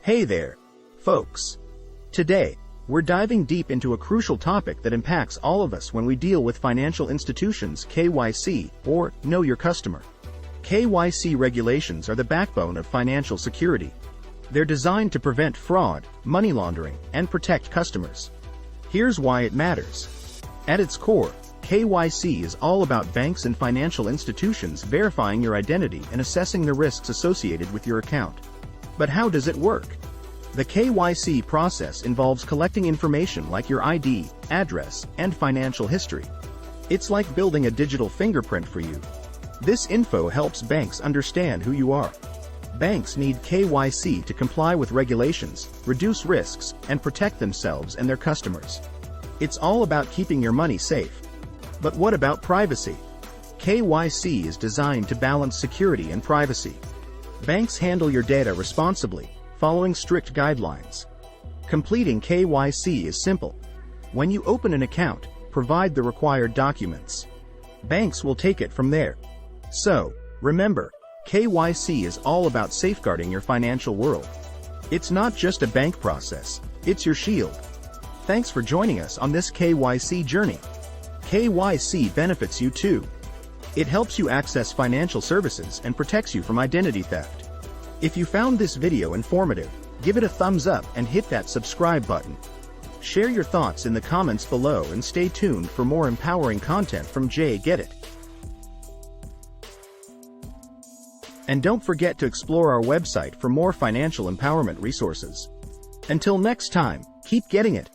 Hey there, folks. Today, we're diving deep into a crucial topic that impacts all of us when we deal with financial institutions: KYC, or Know Your Customer. KYC regulations are the backbone of financial security. They're designed to prevent fraud, money laundering, and protect customers. Here's why it matters. At its core, KYC is all about banks and financial institutions verifying your identity and assessing the risks associated with your account. But how does it work? The KYC process involves collecting information like your ID, address, and financial history. It's like building a digital fingerprint for you. This info helps banks understand who you are. Banks need KYC to comply with regulations, reduce risks, and protect themselves and their customers. It's all about keeping your money safe. But what about privacy? KYC is designed to balance security and privacy. Banks handle your data responsibly, following strict guidelines. Completing KYC is simple. When you open an account, provide the required documents. Banks will take it from there. So, remember, KYC is all about safeguarding your financial world. It's not just a bank process, it's your shield. Thanks for joining us on this KYC journey. KYC benefits you too. It helps you access financial services and protects you from identity theft. If you found this video informative, give it a thumbs up and hit that subscribe button. Share your thoughts in the comments below and stay tuned for more empowering content from Get It. And don't forget to explore our website for more financial empowerment resources. Until next time, keep getting it.